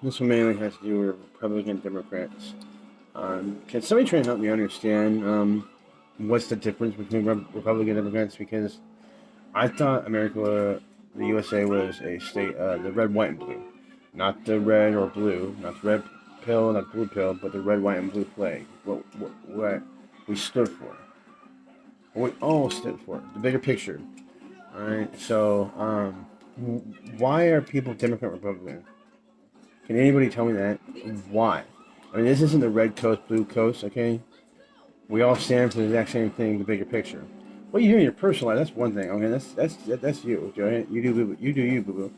This one mainly has to do with Republican Democrats. Can somebody try and help me understand what's the difference between Republican Democrats? Because I thought America, the USA, was a state, the red, white, and blue, not the red or blue, not the red pill, not the blue pill, but the red, white, and blue flag. What we stood for, what we all stood for, the bigger picture. All right. So, why are people Democrat Republican? Can anybody tell me that? Why? I mean, this isn't the red coast, blue coast, okay? We all stand for the exact same thing, the bigger picture. What you do in your personal life, that's one thing. Okay, that's you, right? You do you, boo boo.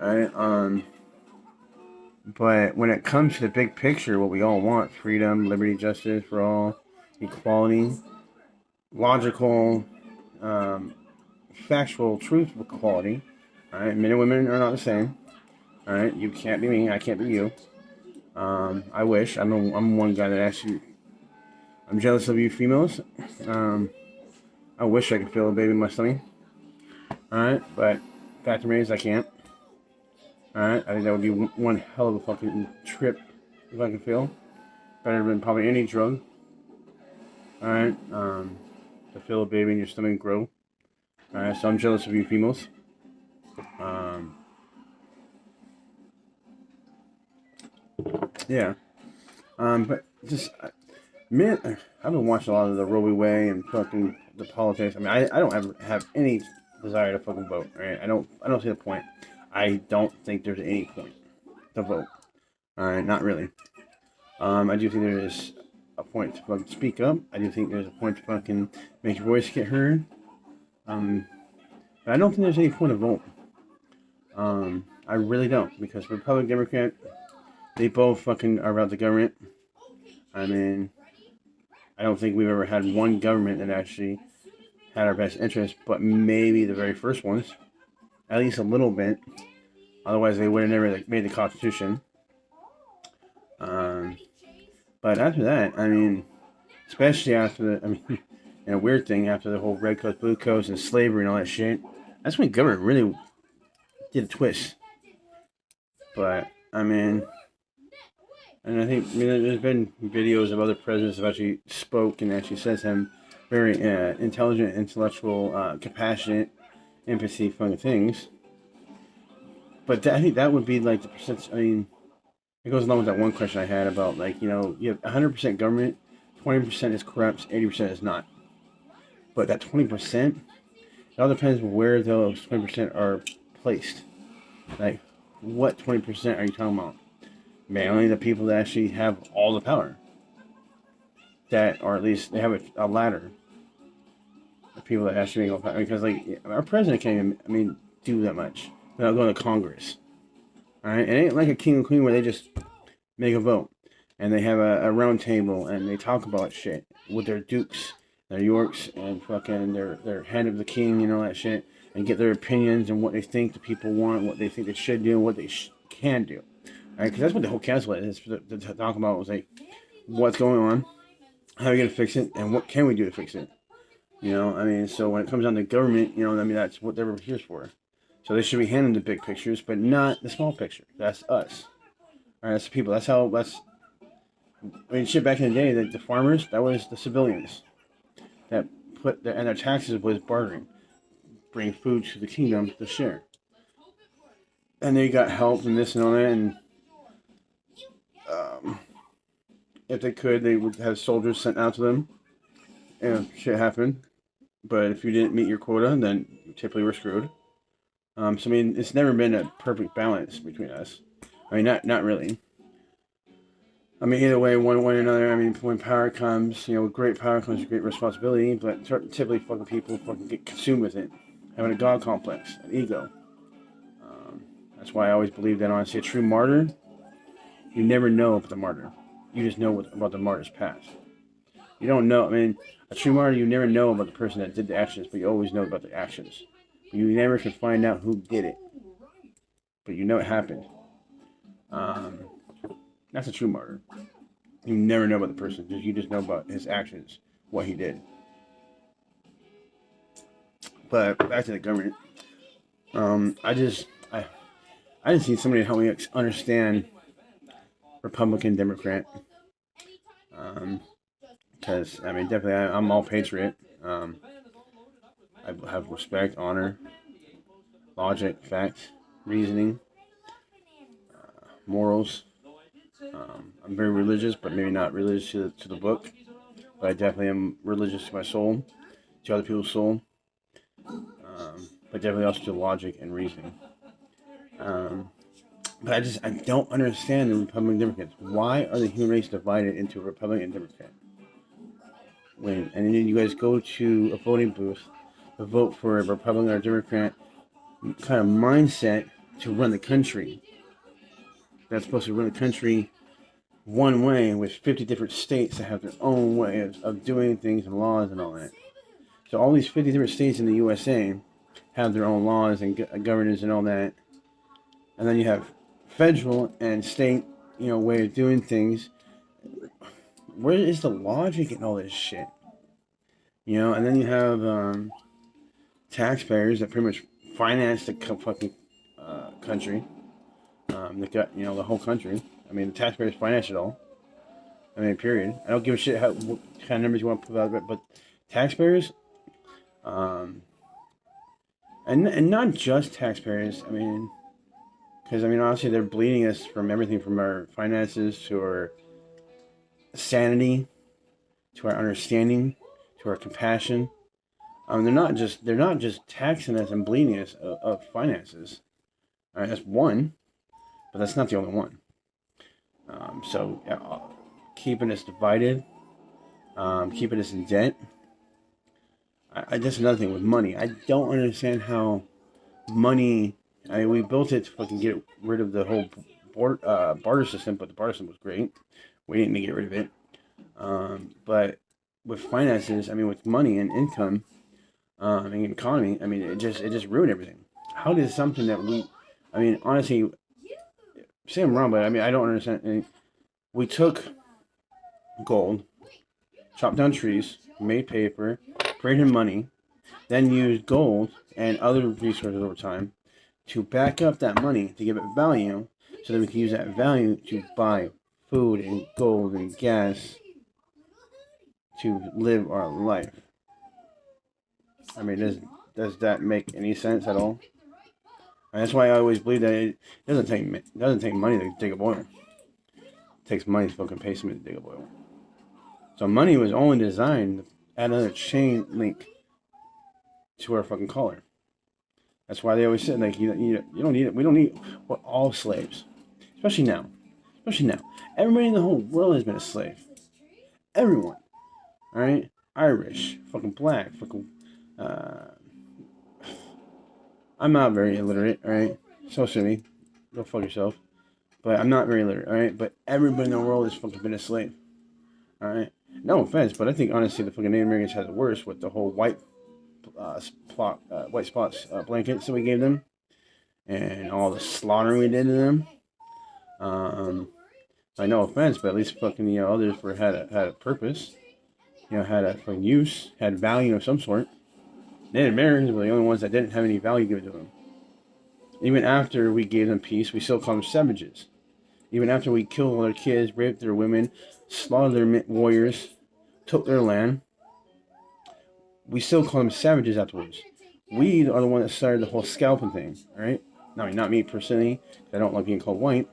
All right. But when it comes to the big picture, what we all want: freedom, liberty, justice for all, equality, logical, um, factual, truthful quality. All right, men and women are not the same. All right, you can't be me, I can't be you. I wish. I'm one guy that actually. I'm jealous of you females. Um, I wish I could feel a baby in my stomach. Alright, but fact remains, I can't. Alright, I think that would be one hell of a fucking trip if I could feel. Better than probably any drug. Alright, to feel a baby in your stomach grow. Alright, so I'm jealous of you females. Um, yeah. But just man, I've been watching a lot of the Roe v. Wade and fucking the politics. I mean, I don't have any desire to fucking vote. Right? I don't see the point. I don't think there's any point to vote. All right, not really. I do think there is a point to fucking speak up. I do think there's a point to fucking make your voice get heard. Um, but I don't think there's any point to vote. I really don't, because Republican, Democrat, they both fucking are about the government. I mean, I don't think we've ever had one government that actually had our best interest, but maybe the very first ones, at least a little bit. Otherwise, they would have never made the Constitution. Um, but after that, I mean, especially after the, I mean, and a weird thing after the whole red coast, blue coast, and slavery and all that shit. That's when government really did a twist. But I mean, and I mean, there's been videos of other presidents have actually spoke and actually says him very intelligent, intellectual, compassionate, empathy, fun things. But I think that would be like the percent. I mean, it goes along with that one question I had about like you have 100% government, 20% is corrupt, 80% is not. But that 20%, it all depends where those 20% are placed. Like, what 20% are you talking about? Man, only the people that actually have all the power. That, or at least they have a ladder. The people that actually make all the power. Because, like, our president can't even, I mean, do that much without going to Congress. Alright? It ain't like a king and queen where they just make a vote. And they have a round table and they talk about shit with their dukes, their yorks, and fucking their head of the king and all that shit. And get their opinions and what they think the people want, what they think they should do, and what they can do. Right, because that's what the whole council is to talk about was like, what's going on, how are we gonna fix it, and what can we do to fix it? I mean, so when it comes down to government, I mean, that's what they're here for. So they should be handling the big pictures, but not the small picture. That's us. All right, that's the people. That's how. I mean, shit. Back in the day, the farmers, that was the civilians that and their taxes was bartering, bring food to the kingdom to share, and they got help and this and all that, and if they could, they would have soldiers sent out to them. And shit happened. But if you didn't meet your quota, then you typically were screwed. So I mean, it's never been a perfect balance between us. I mean, not really. I mean, either way, one way or another. I mean, when power comes, with great power comes great responsibility. But typically, fucking people fucking get consumed with it, having a god complex, an ego. That's why I always believe that honestly, a true martyr, you never know about the martyr. You just know about the martyr's past. You don't know. I mean, a true martyr, you never know about the person that did the actions, but you always know about the actions. But you never can find out who did it. But you know it happened. Um, that's a true martyr. You never know about the person. You just know about his actions, what he did. But back to the government. I just need somebody to help me understand Republican, Democrat. Because I mean, definitely, I'm all patriot. I have respect, honor, logic, fact, reasoning, morals. I'm very religious, but maybe not religious to the book. But I definitely am religious to my soul, to other people's soul. But definitely also to logic and reasoning. But I don't understand the Republican and Democrats. Why are the human race divided into Republican and Democrat? And then you guys go to a voting booth to vote for a Republican or Democrat kind of mindset to run the country. That's supposed to run the country one way with 50 different states that have their own way of doing things and laws and all that. So all these 50 different states in the USA have their own laws and governors and all that. And then you have federal and state, way of doing things. Where is the logic in all this shit? And then you have taxpayers that pretty much finance the fucking country. The whole country. I mean, the taxpayers finance it all. I mean, period. I don't give a shit what kind of numbers you want to put out of it, but taxpayers, and not just taxpayers. I mean, because honestly, they're bleeding us from everything from our finances to our sanity, to our understanding, to our compassion. They're not just taxing us and bleeding us of finances. All right, that's one, but that's not the only one. Keeping us divided, keeping us in debt. That's another thing with money. I don't understand how money. We built it to fucking get rid of the whole barter system, but the barter system was great. We didn't get rid of it. But with finances, with money and income, and economy, it just ruined everything. How did something that honestly, say I'm wrong, but I don't understand. We took gold, chopped down trees, made paper, created money, then used gold and other resources over time to back up that money to give it value, so that we can use that value to buy food and gold and gas to live our life. Does that make any sense at all? And that's why I always believe that it doesn't take money to dig up oil. It takes money to fucking pay somebody to dig up oil. So money was only designed to add another chain link to our fucking collar. That's why they always say, like, you don't need it. We don't need. We're all slaves, especially now. Everybody in the whole world has been a slave. Everyone. All right, Irish, fucking black, fucking. I'm not very illiterate. All right, so silly. Go fuck yourself. But I'm not very illiterate. All right, but everybody in the world has fucking been a slave. All right, no offense, but I think honestly the fucking Native Americans had it worse with the whole white spots blankets that we gave them, and all the slaughtering we did to them. No offense, but at least fucking others had a purpose. Had a fucking use, had value of some sort. Native Americans were the only ones that didn't have any value given to them. Even after we gave them peace, we still call them savages. Even after we killed all their kids, raped their women, slaughtered their warriors, took their land, we still call them savages afterwards. We are the one that started the whole scalping thing, right? Not me personally, I don't like being called white,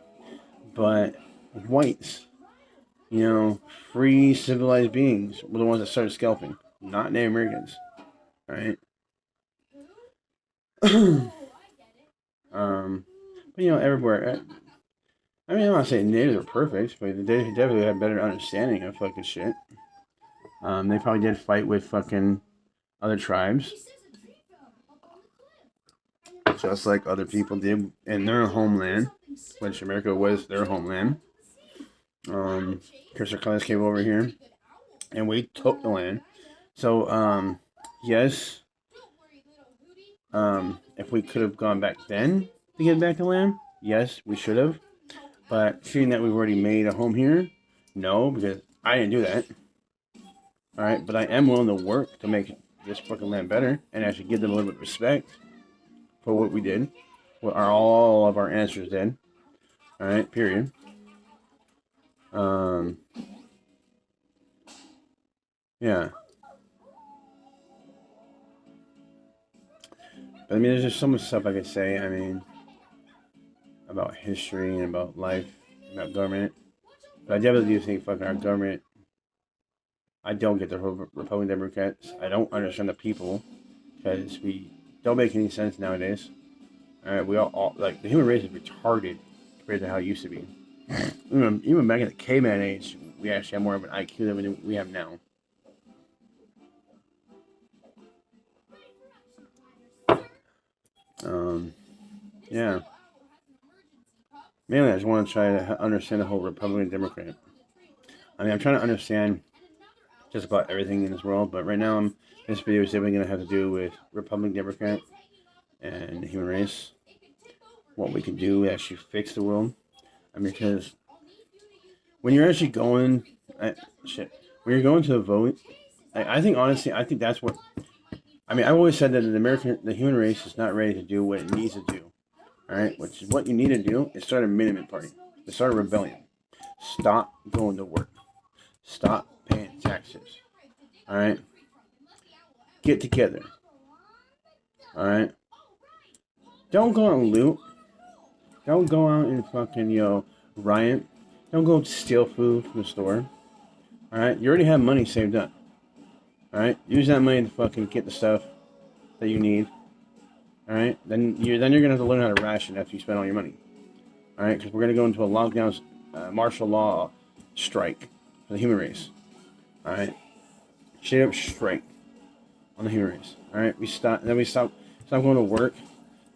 but whites, free civilized beings were the ones that started scalping, not Native Americans, right? But everywhere. I'm not saying natives are perfect, but they definitely have better understanding of fucking shit. They probably did fight with fucking other tribes, just like other people did in their homeland, which America was their homeland. Christopher Columbus came over here, and we took the land. So, yes, if we could have gone back then to get back the land, yes, we should have. But seeing that we've already made a home here, no, because I didn't do that. All right, but I am willing to work to make this fucking land better and actually give them a little bit of respect for what we did, what all of our ancestors did. All right, period. Um, yeah. But I mean, there's just so much stuff I could say. I mean, about history and about life, about government. But I definitely do think fucking our government. I don't get the Republican Democrats. I don't understand the people because we don't make any sense nowadays. All right, we all like the human race is retarded compared to how it used to be. Even back in the caveman age, we actually have more of an IQ than we have now. Yeah. Mainly, I just want to try to understand the whole Republican Democrat. I mean, I'm trying to understand just about everything in this world, but right now, this video is definitely going to have to do with Republican Democrat and the human race. What we can do to actually fix the world. I mean, because when you're actually going, when you're going to vote, I think honestly, I think that's what. I mean, I've always said that the human race is not ready to do what it needs to do. All right, which is what you need to do is start a minimum party, to start a rebellion. Stop going to work. Stop paying taxes. All right, get together. All right, don't go out and loot. Don't go out and fucking riot. Don't go steal food from the store. All right, you already have money saved up. All right, use that money to fucking get the stuff that you need. All right, then you're gonna have to learn how to ration after you spend all your money. All right, because we're gonna go into a lockdown, martial law strike for the human race. All right, straight up strike on the human race. All right, we stop going to work,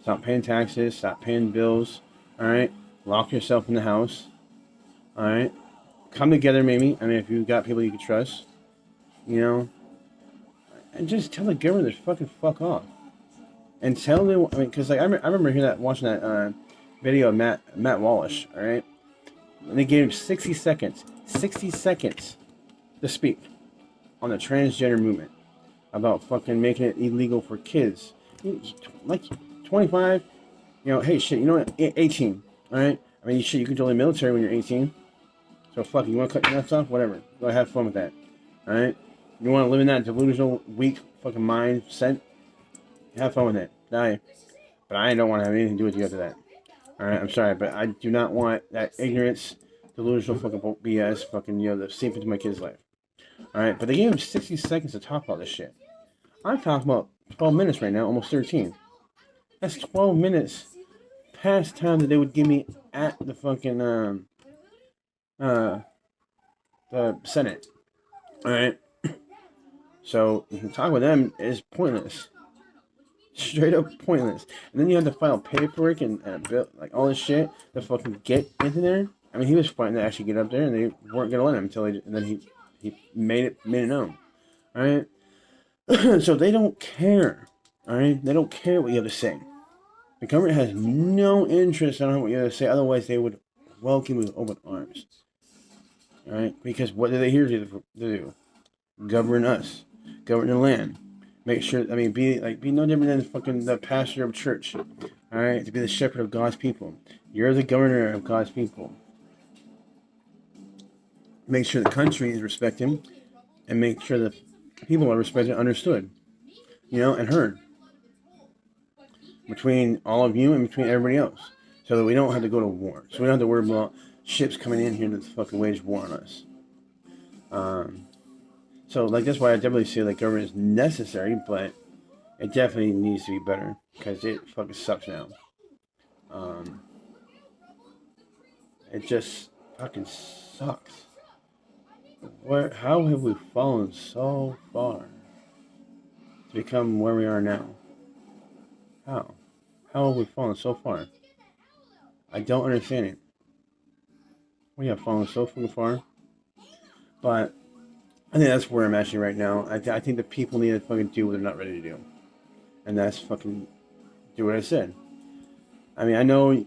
stop paying taxes, stop paying bills. All right, lock yourself in the house. All right, come together maybe. I mean, if you've got people you can trust, and just tell the government to fucking fuck off. And tell them, I mean, because like I remember watching that video of Matt Walsh, all right? And they gave him 60 seconds to speak on the transgender movement about fucking making it illegal for kids, like 25. Hey shit, 18, all right? I mean, you can join the military when you're 18. So fuck, you want to cut your nuts off? Whatever. Go have fun with that, all right? You want to live in that delusional, weak fucking mindset? Have fun with it. Die. But I don't want to have anything to do with you after that. Alright, I'm sorry, but I do not want that ignorance, delusional fucking BS fucking, to seep into my kid's life. Alright, but they gave him 60 seconds to talk about this shit. I'm talking about 12 minutes right now, almost 13. That's 12 minutes past time that they would give me at the fucking, the Senate. Alright? So, talking with them is pointless. Straight up pointless. And then you have to file paperwork and like all this shit to fucking get into there. I mean, he was fighting to actually get up there, and they weren't gonna let him until he made it known. All right. So they don't care. All right. They don't care what you have to say. The government has no interest in what you have to say. Otherwise, they would welcome you with open arms. All right. Because what are they here to do? Govern us. Govern the land. Make sure, be no different than fucking the pastor of church. Alright? To be the shepherd of God's people. You're the governor of God's people. Make sure the country is respected, and make sure the people are respected and understood. And heard. Between all of you and between everybody else. So that we don't have to go to war. So we don't have to worry about ships coming in here to fucking wage war on us. So, that's why I definitely say government is necessary, but it definitely needs to be better, because it fucking sucks now. It just fucking sucks. How have we fallen so far to become where we are now? How have we fallen so far? I don't understand it. We have fallen so fucking far, but I think that's where I'm actually right now. I think the people need to fucking do what they're not ready to do. And that's fucking do what I said. I mean, I know,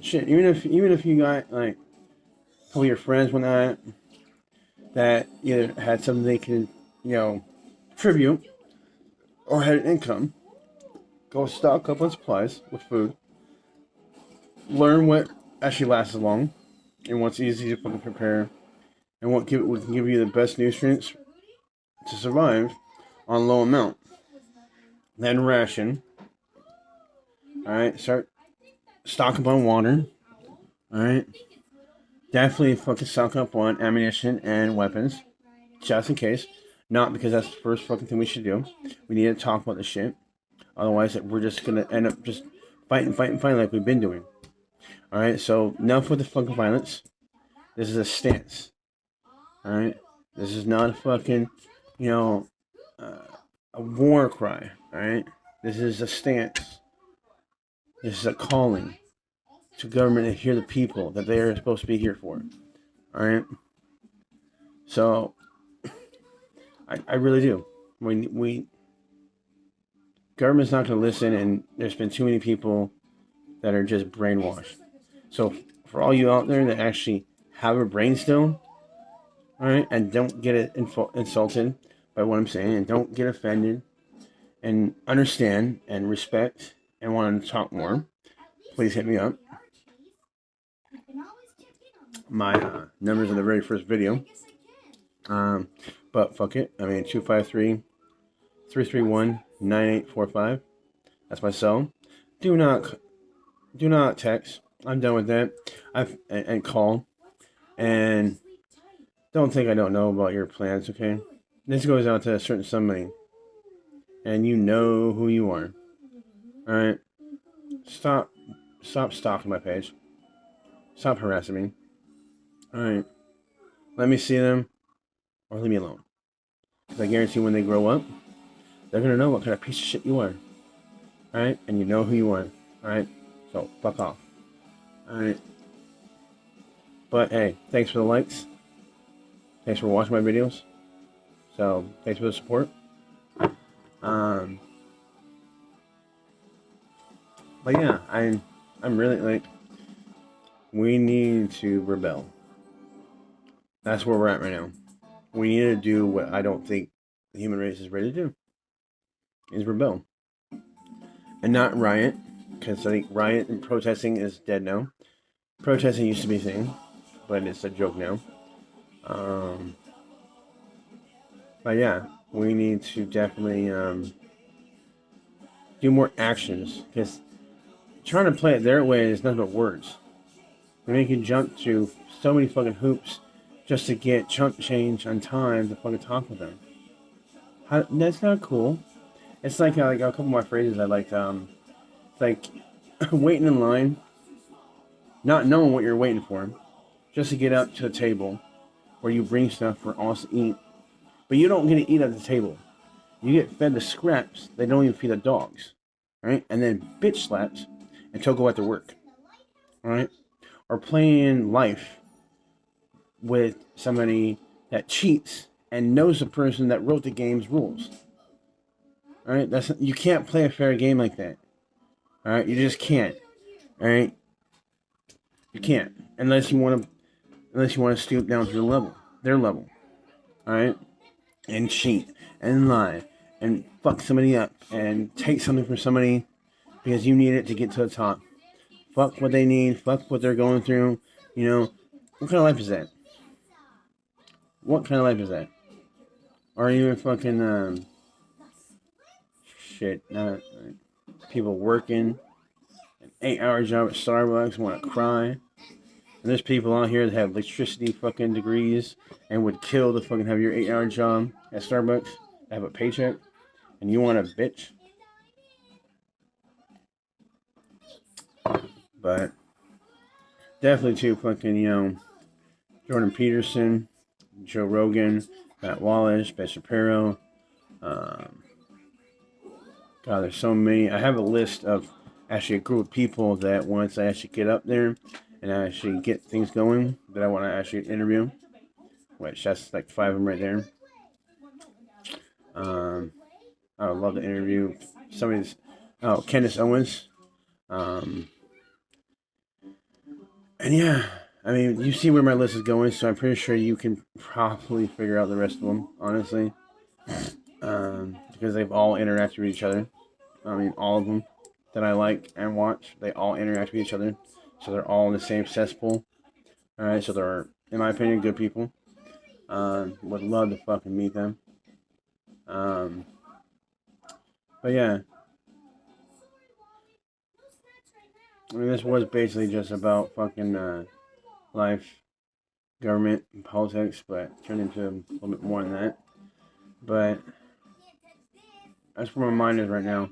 shit, even if you got, a couple of your friends, whatnot, that either had something they can, contribute, or had an income, go stock up on supplies with food, learn what actually lasts long, and what's easy to fucking prepare, and what can give you the best nutrients to survive on low amount. Then ration. All right, start stock up on water. All right, definitely fucking stock up on ammunition and weapons, just in case. Not because that's the first fucking thing we should do. We need to talk about this shit. Otherwise, we're just gonna end up just fighting like we've been doing. All right, so enough with the fucking violence. This is a stance. All right, this is not a fucking, a war cry. All right, this is a stance. This is a calling to government to hear the people that they are supposed to be here for. All right, so I really do. We government's not going to listen, and there's been too many people that are just brainwashed. So for all you out there that actually have a brain still, all right, and don't get it insulted by what I'm saying, and don't get offended, and understand and respect and want to talk more, please hit me up. My numbers in the very first video. But fuck it. I mean, 253-331-9845. That's my cell. Do not text. I'm done with that. And call. And don't think I don't know about your plans, okay? This goes out to a certain somebody. And you know who you are. Alright? Stop stalking my page. Stop harassing me. Alright. Let me see them. Or leave me alone. Because I guarantee when they grow up, they're going to know what kind of piece of shit you are. Alright? And you know who you are. Alright? So, fuck off. Alright? But, hey, thanks for the likes. Thanks for watching my videos. So, thanks for the support. But yeah, I'm really, like, we need to rebel. That's where we're at right now. We need to do what I don't think the human race is ready to do. Is rebel. And not riot. Because I think riot and protesting is dead now. Protesting used to be a thing. But it's a joke now. But yeah, we need to definitely do more actions. Because trying to play it their way is nothing but words. They make you jump through so many fucking hoops just to get chunk change on time to fucking talk with them. That's not cool. It's like a couple of my phrases I liked. Like waiting in line, not knowing what you're waiting for, just to get up to a table where you bring stuff for us to eat. But you don't get to eat at the table. You get fed the scraps they don't even feed the dogs. Right? And then bitch slapped until go out to work. Alright? Or playing life with somebody that cheats and knows the person that wrote the game's rules. Alright? You can't play a fair game like that. Alright? You just can't. Alright? You can't. Unless you want to stoop down to their level. Alright? And cheat and lie and fuck somebody up and take something from somebody because you need it to get to the top. Fuck what they need, fuck what they're going through. You know, what kind of life is that? What kind of life is that? Or even fucking people working an 8-hour job at Starbucks want to cry. And there's people out here that have electricity fucking degrees and would kill to fucking have your 8-hour job at Starbucks, have a paycheck, and you want a bitch. But definitely too fucking, Jordan Peterson, Joe Rogan, Matt Wallace, Ben Shapiro. God, there's so many. I have a list of actually a group of people that once I actually get up there and actually get things going that I want to actually interview. Which that's like 5 of them right there. I would love to interview somebody's. Oh, Candace Owens. And yeah, I mean, you see where my list is going, so I'm pretty sure you can probably figure out the rest of them, honestly. Because they've all interacted with each other. I mean, all of them that I like and watch, they all interact with each other. So they're all in the same cesspool. Alright, so they're, in my opinion, good people. Would love to fucking meet them. But yeah, I mean, this was basically just about fucking life, government, and politics, but turned into a little bit more than that. But that's where my mind is right now.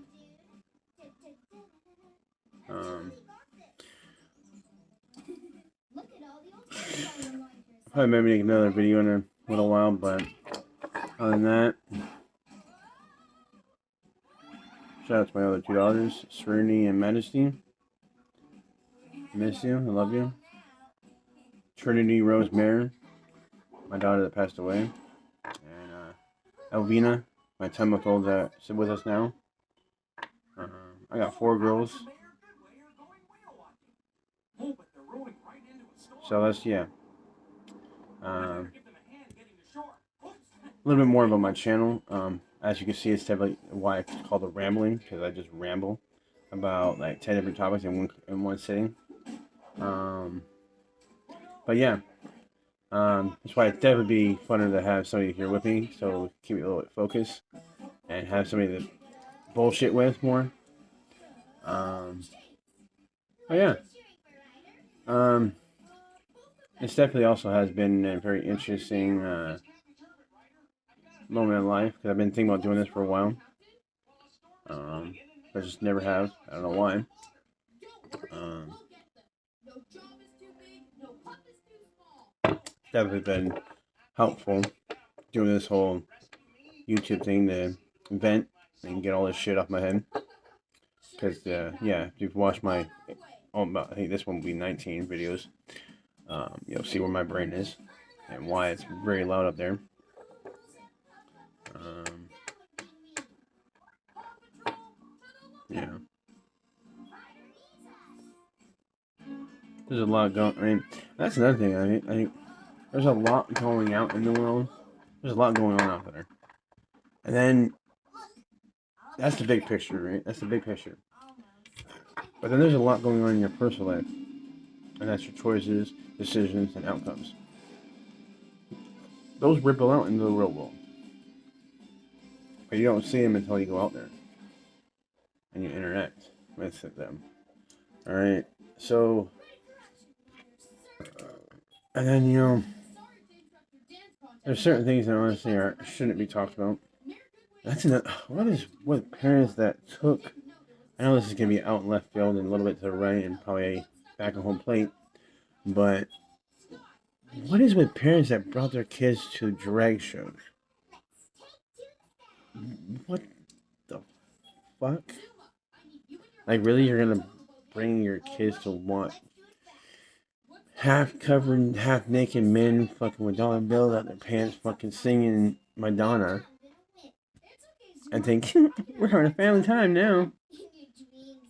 Probably maybe make another video in a little while, but other than that, shout out to my other two daughters, Serenity and Majesty. Miss you, I love you. Trinity Rose Mare, my daughter that passed away, and Elvina, my 10-month-old that's with us now. I got 4 girls. So that's, yeah. A little bit more about my channel. As you can see, it's definitely why it's called a rambling, because I just ramble about like 10 different topics in one sitting. But yeah, that's why it'd definitely be funner to have somebody here with me, so keep it a little bit focused and have somebody to bullshit with more. But yeah, it definitely also has been a very interesting moment in life, because I've been thinking about doing this for a while. But I just never have. I don't know why. Definitely been helpful doing this whole YouTube thing to vent and get all this shit off my head. Because, yeah, if you've watched my, I think this one will be 19 videos, you'll see where my brain is and why it's very loud up there. Yeah. There's a lot going, I mean, that's another thing, I think there's a lot going out in the world. There's a lot going on out there. And then, that's the big picture, right? That's the big picture. But then there's a lot going on in your personal life. And that's your choices, decisions, and outcomes. Those ripple out into the real world. But you don't see them until you go out there. And you interact with them. Alright, so... and then, you know... there's certain things that honestly shouldn't be talked about. That's another... What is with parents that took... I know this is going to be out in left field and a little bit to the right and probably back at home plate. But... what is with parents that brought their kids to drag shows? What the fuck? Like, really, you're gonna bring your kids to what? Half covered, half naked men fucking with dollar bills out their pants fucking singing Madonna. And think, we're having a family time now.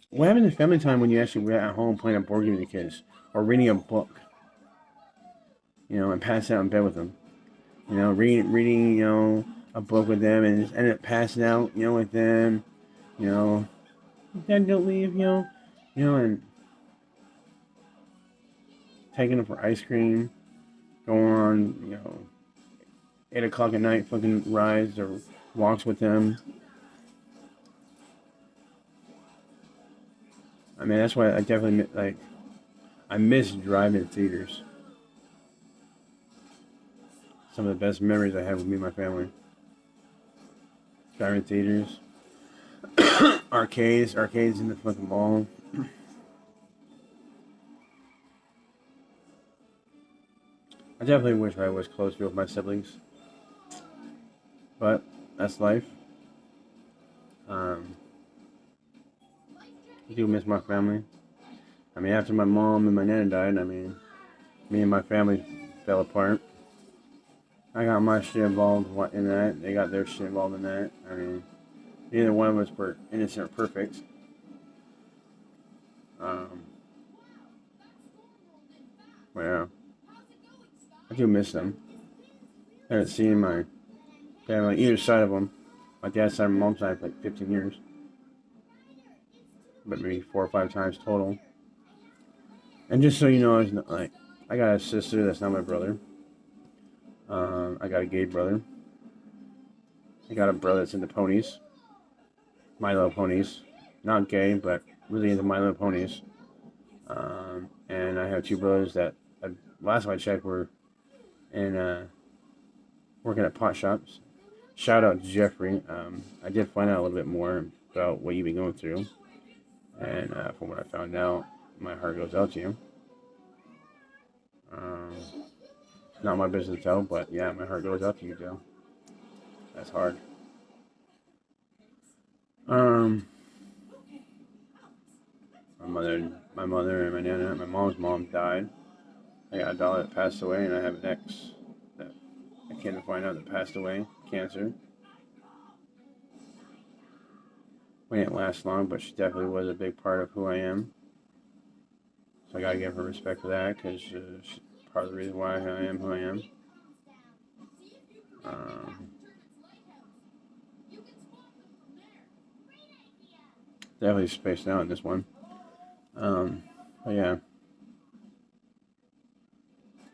What happened to family time when you actually were at home playing a board game with your kids? Or reading a book? You know, and passing out in bed with them. You know, reading, you know, a book with them and just ended up passing out, you know, with them. You know, Dad, don't leave, you know, and taking them for ice cream, going on, you know, 8 o'clock at night fucking rides or walks with them. I mean, that's why I definitely, like, I miss driving theaters. Some of the best memories I have with me and my family. Driving theaters. Arcades in the fucking mall. I definitely wish I was closer with my siblings. But, that's life. I do miss my family. I mean, after my mom and my nana died, I mean, me and my family fell apart. I got my shit involved in that. They got their shit involved in that. I mean, neither one of us were innocent or perfect. But yeah. I do miss them. I haven't seen my family, either side of them. My dad's side and my mom's side for like 15 years. But maybe 4 or 5 times total. And just so you know, I got a sister that's not my brother. I got a gay brother. I got a brother that's into ponies. My Little Ponies. Not gay, but really into My Little Ponies. And I have two brothers that, last time I checked, were in working at pot shops. Shout out to Jeffrey. I did find out a little bit more about what you've been going through. And from what I found out, my heart goes out to you. Not my business to tell, but yeah, my heart goes out to you, Joe. That's hard. My mother and my nana, my mom's mom died. I got a daughter that passed away, and I have an ex that I came to find out that passed away, cancer. We didn't last long, but she definitely was a big part of who I am. So I gotta give her respect for that, because she's part of the reason why I am who I am. Definitely spaced out in this one. But yeah.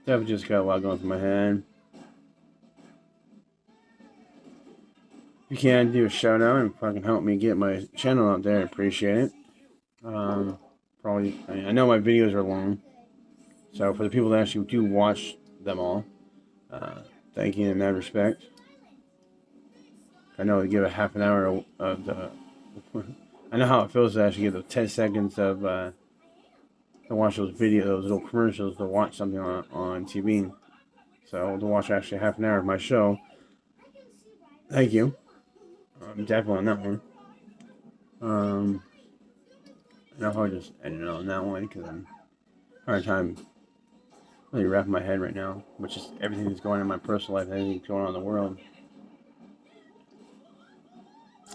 Definitely just got a lot going through my head. If you can do a shout out and fucking help me get my channel out there, I appreciate it. Probably, I know my videos are long, so for the people that actually do watch them all, thank you in that respect. I know to give a half an hour of the. I know how it feels to actually give the 10 seconds of to watch those videos, those little commercials, to watch something on TV. So to watch actually half an hour of my show, thank you. Definitely on that one. And I'll probably just end it on that one because I'm having a hard time really wrapping my head right now, which is everything that's going on in my personal life, everything that's going on in the world.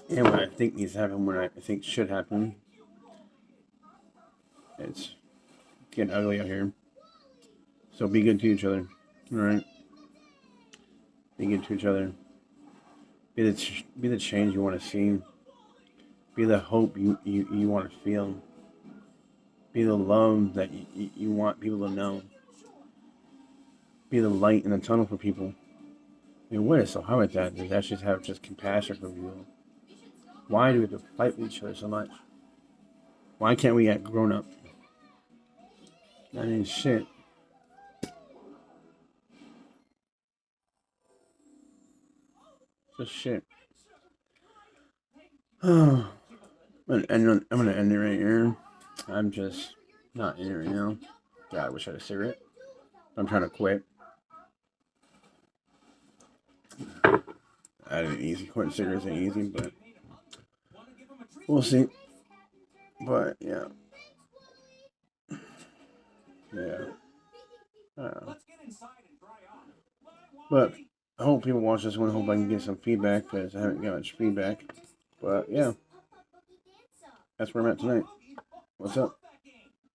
And what I think needs to happen, what I think should happen. It's getting ugly out here. So be good to each other. Alright? Be good to each other. Be the change you want to see. Be the hope you want to feel. Be the love that you want people to know. Be the light in the tunnel for people. I mean, what is so hard with that? Is that just have just compassion for people? Why do we have to fight with each other so much? Why can't we get grown up? I mean, shit. Just shit. I'm gonna end it right here. I'm just not in it right now. God, I wish I had a cigarette. I'm trying to quit. I didn't easy. Quitting cigarettes ain't easy, but we'll see. But yeah. But I hope people watch this one. I hope I can get some feedback because I haven't got much feedback. But yeah, that's where I'm at tonight. What's up?